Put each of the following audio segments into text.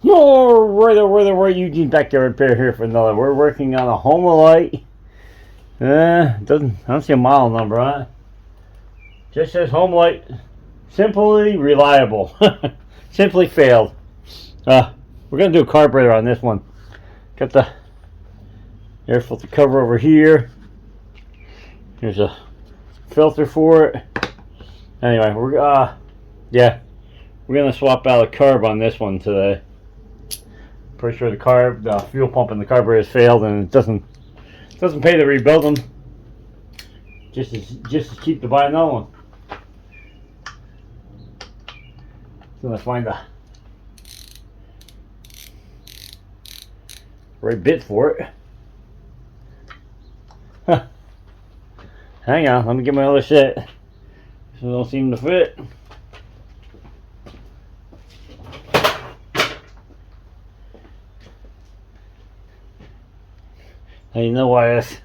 Right, Eugene back there repair here for another. We're working on a Homelite. I don't see a model number on it. Just says Homelite. Simply reliable. Simply failed. We're gonna do a carburetor on this one. Got the air filter cover over here. Here's a filter for it. Anyway, we're gonna swap out a carb on this one today. Pretty sure the fuel pump in the carburetor has failed, and it doesn't pay to rebuild them. Just as cheap to buy another one. So let's find the right bit for it. Huh. Hang on, let me get my other set. This one don't seem to fit. And you know why us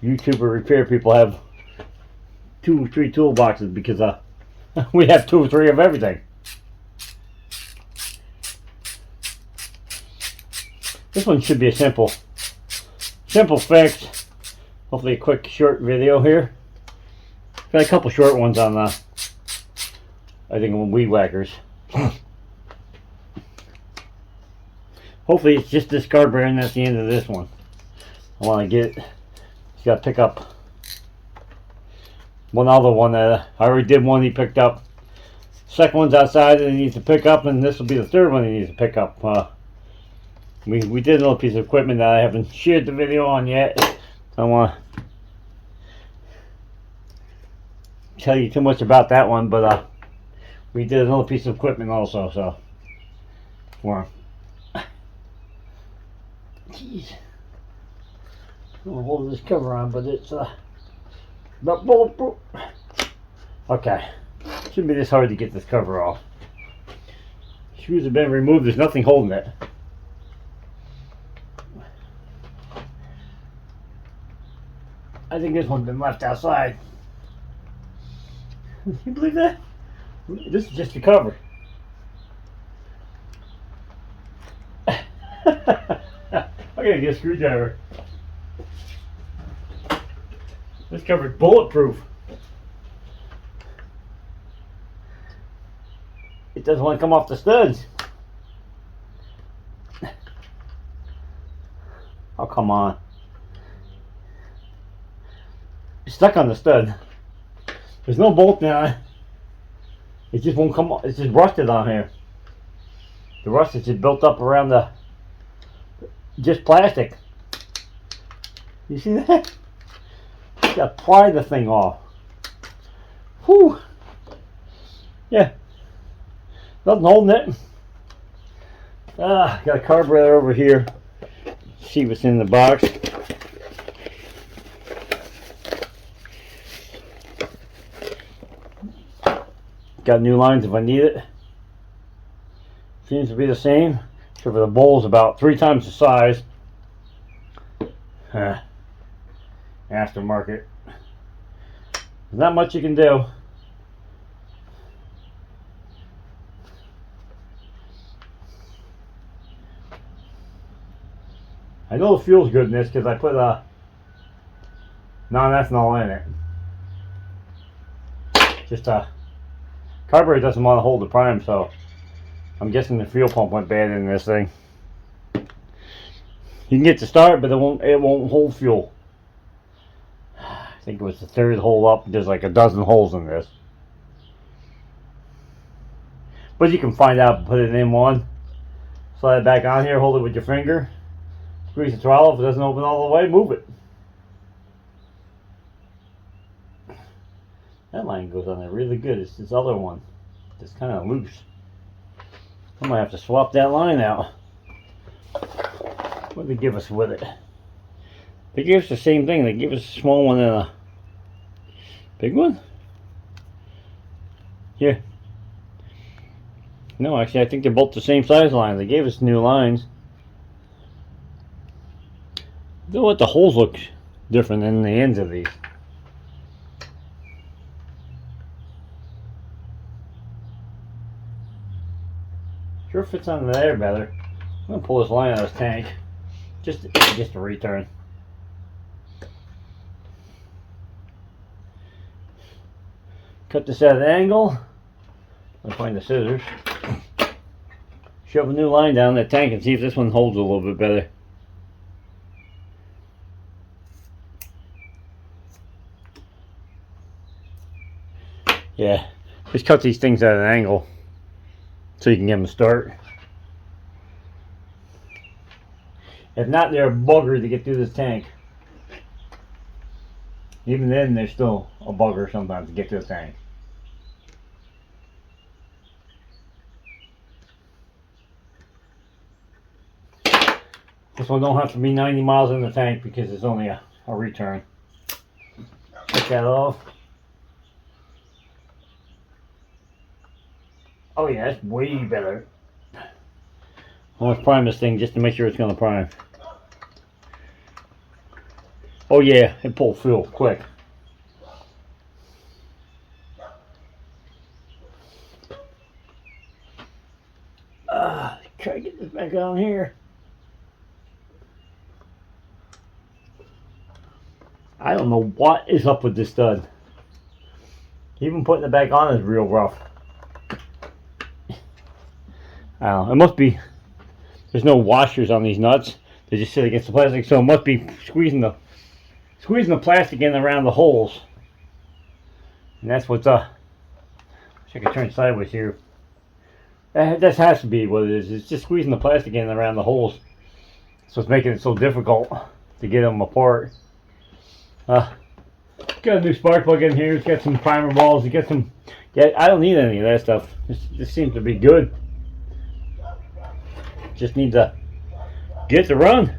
YouTuber repair people have 2 or 3 toolboxes, because we have 2 or 3 of everything. This one should be a simple fix. Hopefully a quick short video here. Got a couple short ones on I think on weed whackers. Hopefully it's just this carburetor and that's the end of this one. I want to get, just got to pick up one other one that I already did one he picked up. Second one's outside and he needs to pick up, and this will be the third one he needs to pick up. We did a little piece of equipment that I haven't shared the video on yet. I don't want to tell you too much about that one, but we did another piece of equipment also, so for him. Jeez. I'm gonna hold this cover on, but it's not bulletproof. Okay. Shouldn't be this hard to get this cover off. Screws have been removed, there's nothing holding it. I think this one's been left outside. Can you believe that? This is just the cover. I gotta get a screwdriver. This cover's bulletproof. It doesn't want to come off the studs. Oh, come on. It's stuck on the stud. There's no bolt now. It just won't come off. It's just rusted on here. The rust is just built up around the just plastic. You see that? You gotta pry the thing off. Whew. Yeah. Nothing holding it. Got a carburetor over here. See what's in the box. Got new lines if I need it. Seems to be the same. Except for the bowl's about 3 times the size. Aftermarket. There's not much you can do. I know the fuel's good in this because I put non-ethanol in it. Just carburetor doesn't want to hold the prime, so I'm guessing the fuel pump went bad in this thing. You can get to start, but it won't hold fuel. I think it was the 3rd hole up. There's like a dozen holes in this. But you can find out, put it in one, slide it back on here, hold it with your finger, squeeze the throttle. If it doesn't open all the way, move it. That line goes on there really good. It's this other one that's kind of loose. I might have to swap that line out. What did they give us with it? They gave us the same thing. They gave us a small one and a big one? Yeah. No, actually, I think they're both the same size line. They gave us new lines. You know what? The holes look different than the ends of these. Sure fits under there better. I'm gonna pull this line out of this tank. Just a return. Cut this at an angle. I'll find the scissors. Shove a new line down that tank and see if this one holds a little bit better. Yeah, just cut these things at an angle so you can get them to start. If not, they're a bugger to get through this tank. Even then, they're still a bugger sometimes to get through the tank. This one don't have to be 90 miles in the tank because it's only a return. Take that off. Oh yeah, that's way better. Let's prime this thing just to make sure it's going to prime. Oh yeah, it pulled fuel quick. Try to get this back on here. I don't know what is up with this stud. Even putting it back on is real rough. I don't know. It must be. There's no washers on these nuts. They just sit against the plastic, so it must be squeezing the plastic in around the holes. And that's what's I wish I could turn sideways here. That has to be what it is. It's just squeezing the plastic in around the holes. So it's making it so difficult to get them apart. Got a new spark plug in here. It's got some primer balls. It's got some. Yeah, I don't need any of that stuff. This seems to be good. Just need to get to run.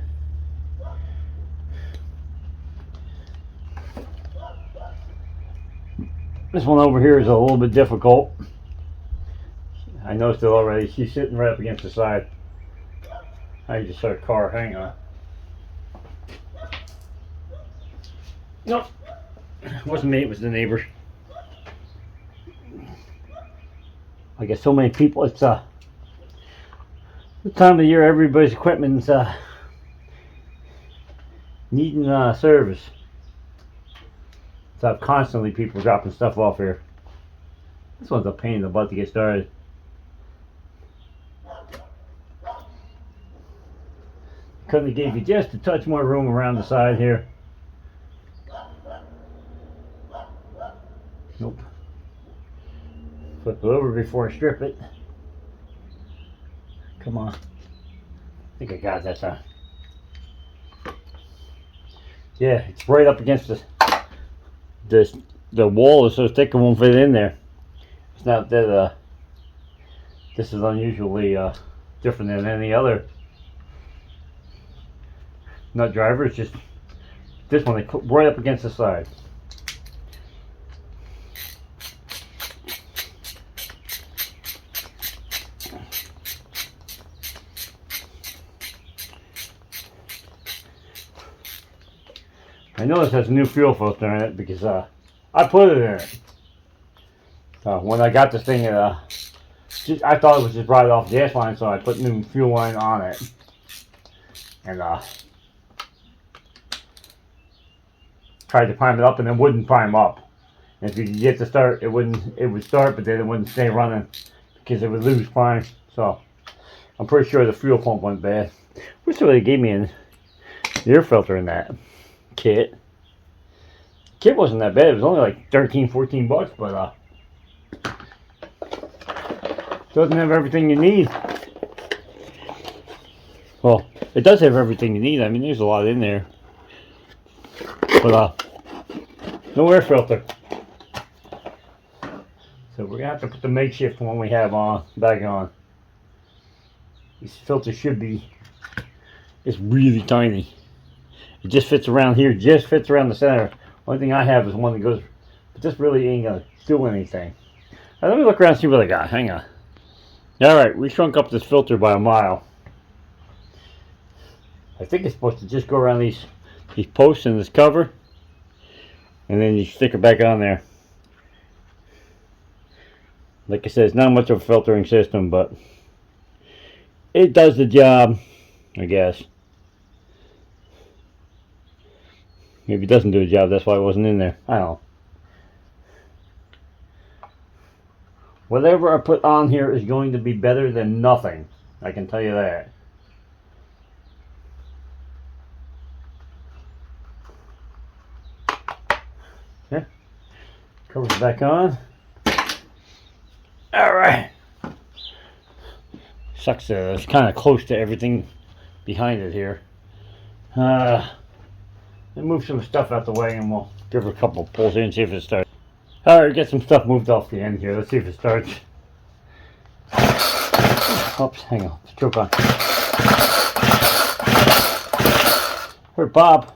This one over here is a little bit difficult. I noticed it already. She's sitting right up against the side. I just start a car. Hang on. Nope. It wasn't me, it was the neighbor. I get so many people, it's the time of year everybody's equipment's needing service. So I have constantly people dropping stuff off here. This one's a pain in the butt to get started. Couldn't have gave you just a touch more room around the side here. Nope. Flip it over before I strip it. Come on. I think I got that time. Yeah, it's right up against the wall is so thick it won't fit in there. It's not that this is unusually different than any other nut driver. It's just this one they put right up against the side. I know this has a new fuel filter in it because I put it in it. When I got this thing, I thought it was just right off the gas line, so I put new fuel line on it. And tried to prime it up, and it wouldn't prime up. And if you could get to start, it would start, but then it wouldn't stay running because it would lose prime. So I'm pretty sure the fuel pump went bad. Wish they gave me an air filter in that kit. Kit wasn't that bad. It was only like 13-14 bucks, but doesn't have everything you need. Well, it does have everything you need. I mean, there's a lot in there, but no air filter. So we're gonna have to put the makeshift one we have on back on. This filter should be. It's really tiny. It just fits around here, just fits around the center. Only thing I have is one that goes, but this really ain't gonna do anything. Now, let me look around and see what I got. Hang on. Alright, we shrunk up this filter by a mile. I think it's supposed to just go around these posts and this cover, and then you stick it back on there. Like I said, it's not much of a filtering system, but it does the job, I guess. Maybe it doesn't do the job, that's why it wasn't in there. I don't know. Whatever I put on here is going to be better than nothing. I can tell you that. Yeah. Cover's back on. Alright. Sucks that it's kind of close to everything behind it here. Let's move some stuff out the way and we'll give her a couple of pulls in and see if it starts. Alright, get some stuff moved off the end here. Let's see if it starts. Oops, hang on. Let's choke on. Here, Bob.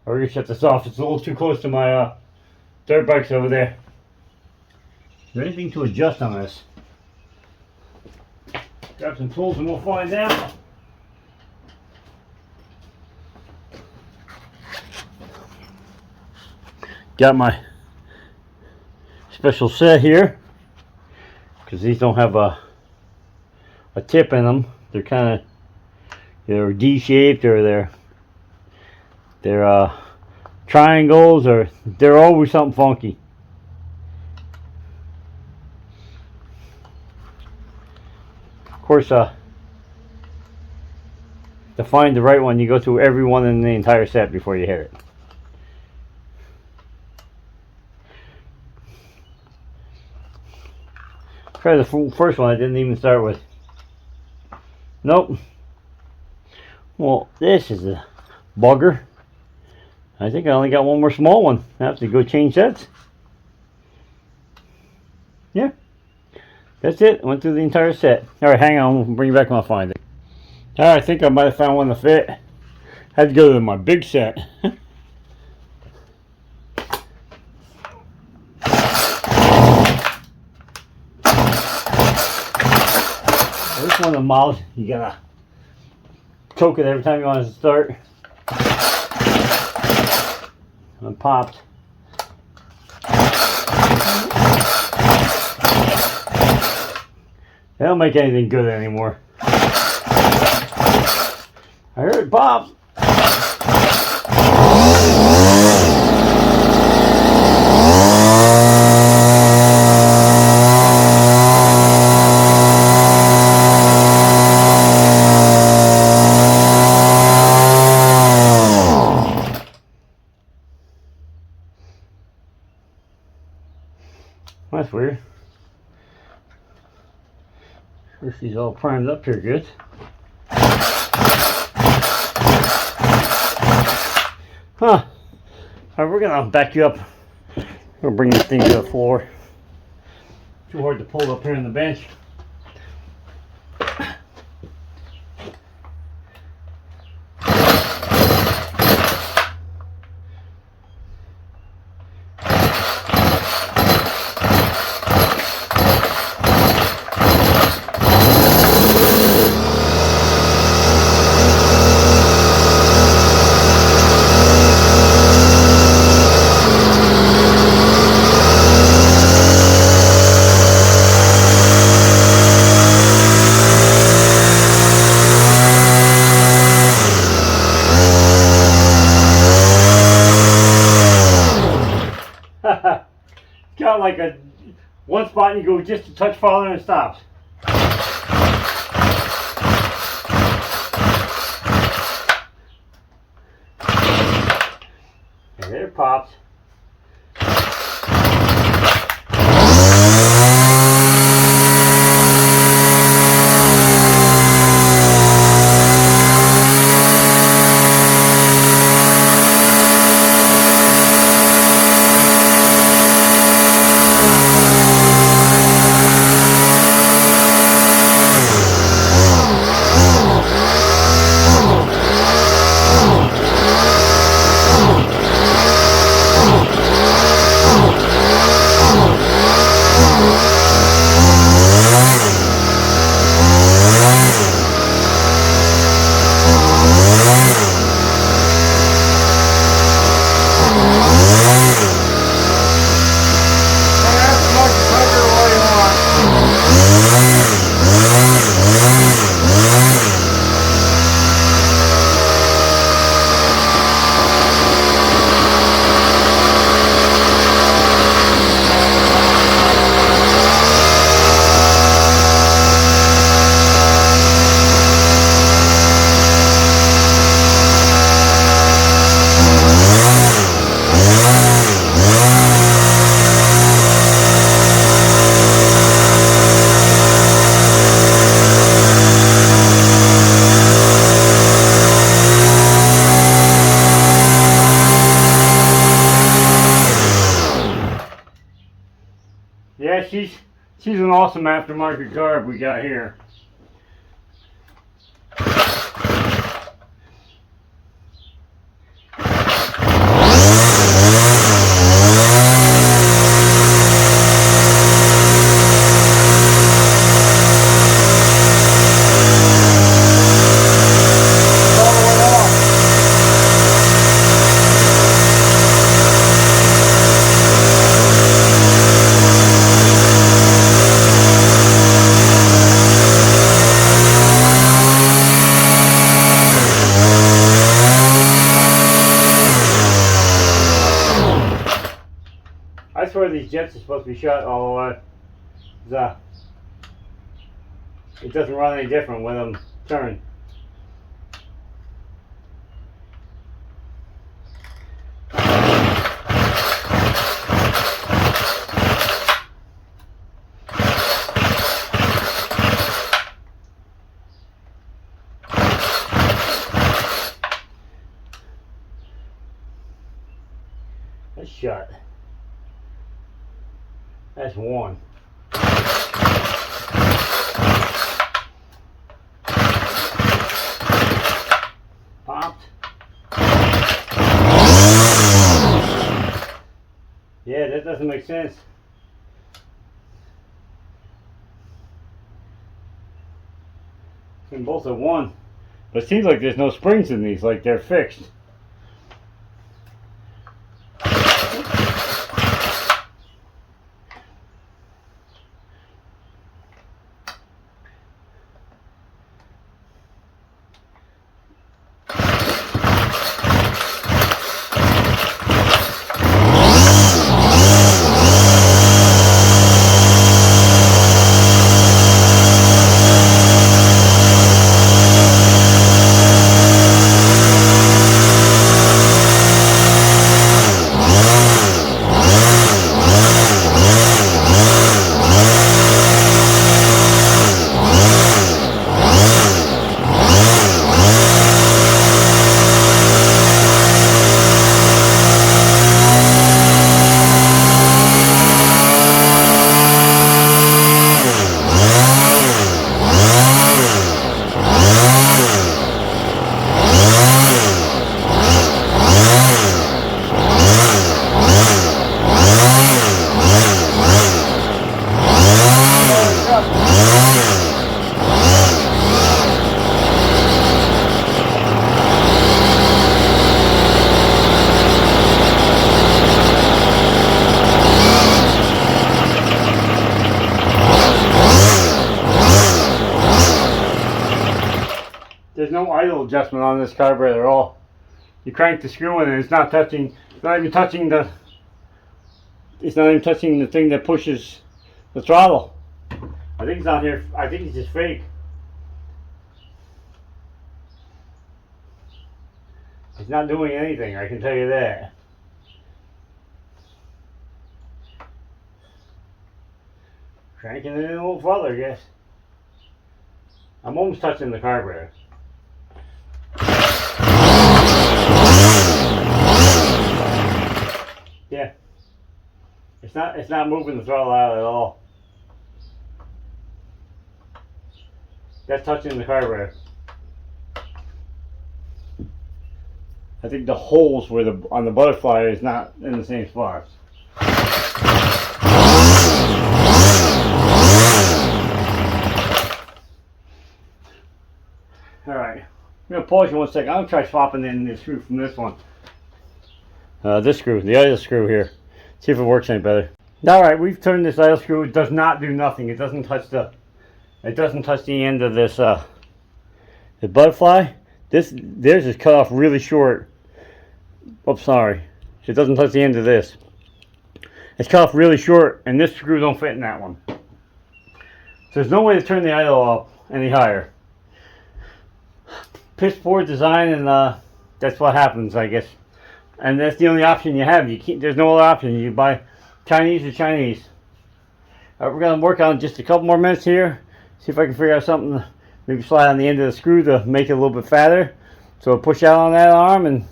We're gonna shut this off. It's a little too close to my dirt bikes over there. Is there anything to adjust on this? Grab some tools and we'll find out. Got my special set here because these don't have a tip in them. They're kind of D-shaped, or they're triangles, or they're always something funky. Of course, to find the right one, you go through every one in the entire set before you hit it. Try the first one I didn't even start with. Nope. Well, this is a bugger. I think I only got one more small one. I have to go change sets. Yeah. That's it. Went through the entire set. Alright, hang on. We'll bring you back when I find it. Alright, I think I might have found one to fit. Had to go to my big set. This one of the models, you gotta choke it every time you want to start. And popped. They don't make anything good anymore. I heard it pop. That's weird. Sure she's all primed up here good. Huh. Alright, we're gonna back you up. We'll bring this thing to the floor. Too hard to pull up here on the bench. Got like a one spot and you go just a touch farther and it stops. And there it pops. Yeah, she's an awesome aftermarket carb we got here. I swear these jets are supposed to be shut all the way. It doesn't run any different when I'm turning. That's shut. That's one. Popped. Yeah, that doesn't make sense. And both at one. But it seems like there's no springs in these, like they're fixed. There's no idle adjustment on this carburetor at all. You crank the screw in and it's not touching, it's not even touching the thing that pushes the throttle. I think it's on here, I think it's just fake. It's not doing anything, I can tell you that. Cranking it in a little further, I guess. I'm almost touching the carburetor. Yeah. It's not moving the throttle out at all. That's touching the carburetor. I think the holes where on the butterfly is not in the same spots. Alright. I'm going to pause you one second. I'm going to try swapping in the screw from this one. This screw, the idle screw here. See if it works any better. Alright, we've turned this idle screw. It does not do nothing. It doesn't touch the end of this the butterfly. Theirs is cut off really short. Oops, sorry. It doesn't touch the end of this. It's cut off really short, and this screw don't fit in that one. So there's no way to turn the idle up any higher. Piss poor design, and that's what happens, I guess. And that's the only option you have. You can't. There's no other option. You buy Chinese or Chinese. We're gonna work on just a couple more minutes here. See if I can figure out something. Maybe slide on the end of the screw to make it a little bit fatter. So we'll push out on that arm and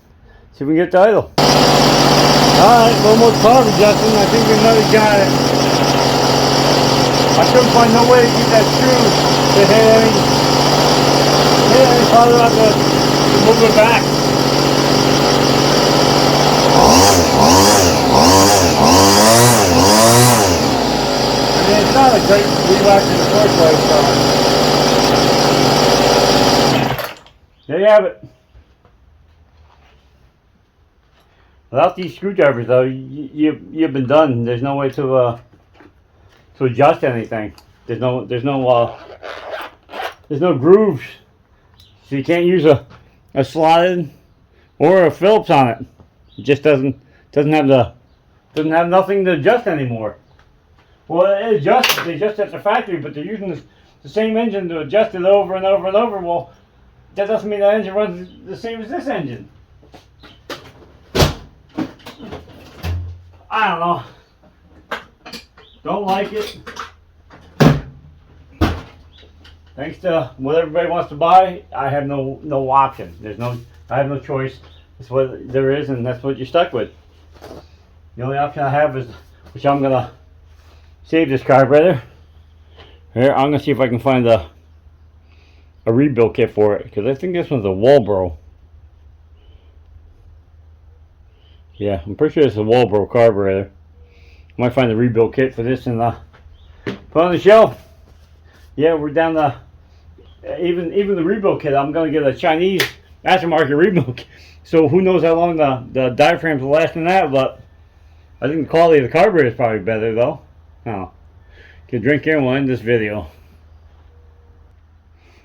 see if we can get the idle. Alright, a little more carb adjustment. I think we might have got it. find no way to get that screw to hit any farther on to move it back. I mean, it's not a great weed whacker in the first place, so there you have it. Without these screwdrivers, though, you've been done. There's no way to adjust anything. There's no grooves, so you can't use a slotted or a Phillips on it. It just doesn't have nothing to adjust anymore. Well, it adjusts. They adjust at the factory, but they're using the same engine to adjust it over and over and over. Well, that doesn't mean that engine runs the same as this engine. I don't know. Don't like it. Thanks to what everybody wants to buy, I have no option. I have no choice. It's what there is, and that's what you're stuck with. The only option I have is, which I'm gonna save this carburetor. Here, I'm gonna see if I can find a rebuild kit for it, because I think this one's a Walbro. Yeah, I'm pretty sure it's a Walbro carburetor. Might find a rebuild kit for this and put on the shelf. Yeah, we're down to even the rebuild kit. I'm gonna get a Chinese aftermarket rebuild kit. So who knows how long the diaphragms will last in that, but I think the quality of the carburetor is probably better though. Oh, good drink here and we'll end this video.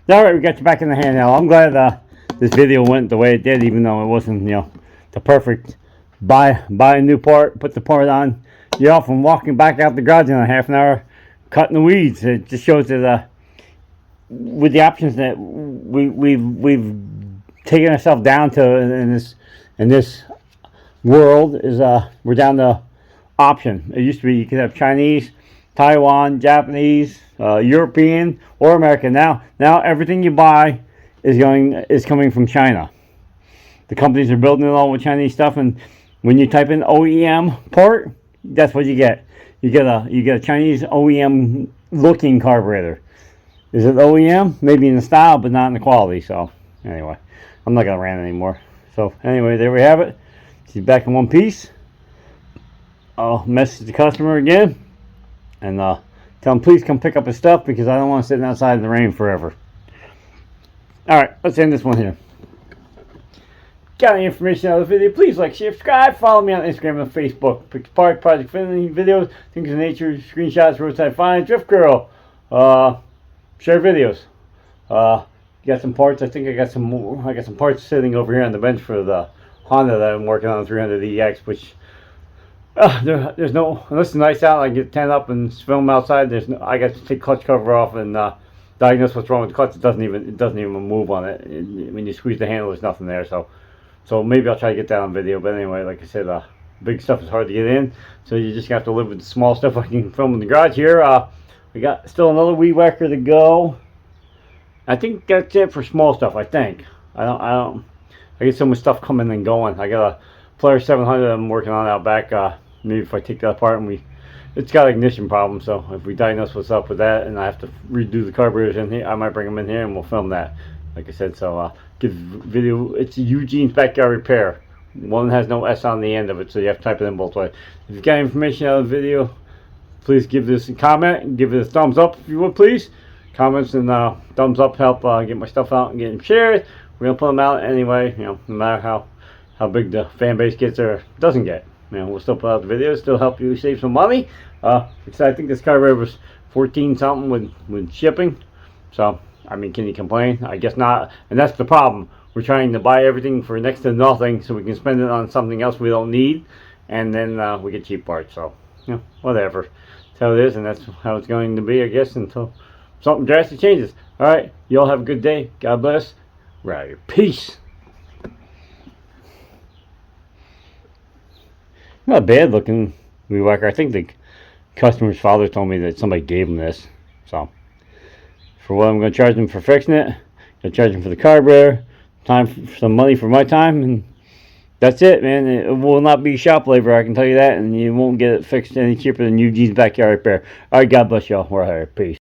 Alright, we got you back in the hand now. I'm glad this video went the way it did, even though it wasn't, the perfect buy a new part, put the part on, you're off and walking back out the garage in a half an hour cutting the weeds. It just shows that with the options that we've taken ourselves down to in this world is we're down to option. It used to be you could have Chinese, Taiwan, Japanese, European, or American. Now everything you buy is coming from China. The companies are building it all with Chinese stuff, and when you type in OEM part, that's what you get. You get a Chinese OEM looking carburetor. Is it OEM? Maybe in the style, but not in the quality. So anyway, I'm not gonna rant anymore. So anyway, there we have it. She's back in one piece. I'll message the customer again and tell him please come pick up his stuff, because I don't want to sit outside in the rain forever. Alright, let's end this one here. Got any information out of the video, please like, share, subscribe, follow me on Instagram and Facebook. Pick Park, Project Finley videos, things of nature, screenshots, roadside finds, Drift Girl, share videos. Got some parts. I think I got some more. I got some parts sitting over here on the bench for the Honda that I'm working on, 300EX, which there's no, unless it's nice out, I get 10 up and film outside. I got to take clutch cover off and diagnose what's wrong with the clutch. It doesn't even move on it. When you squeeze the handle, there's nothing there. So maybe I'll try to get that on video. But anyway, like I said, big stuff is hard to get in, so you just have to live with the small stuff I can film in the garage here. We got still another weed whacker to go. I think that's it for small stuff. I think I get so much stuff coming and going. I got a Player 700 I'm working on out back. Maybe if I take that apart and it's got an ignition problem, so if we diagnose what's up with that and I have to redo the carburetors in here, I might bring them in here and we'll film that. Like I said, so give video. It's Eugene's Backyard Repair. One has no S on the end of it, so you have to type it in both ways. If you got information out of the video, please give this a comment and give it a thumbs up if you would, please. Comments and thumbs up help get my stuff out and get them shared. We're gonna put them out anyway. No matter how big the fan base gets or doesn't get. We'll still put out the videos, still help you save some money. Because I think this carburetor was 14 something with shipping. So I mean, can you complain? I guess not. And that's the problem. We're trying to buy everything for next to nothing so we can spend it on something else we don't need, and then we get cheap parts. So whatever. That's how it is, and that's how it's going to be, I guess, until something drastic changes. Alright, you all have a good day. God bless. Right. Peace. Not a bad looking weed whacker. I think the customer's father told me that somebody gave him this. So for what I'm going to charge him for fixing it, going to charge him for the carburetor, time for some money for my time, and that's it, man. It will not be shop labor, I can tell you that, and you won't get it fixed any cheaper than Eugene's Backyard Repair. Alright, God bless y'all. We're here. Peace.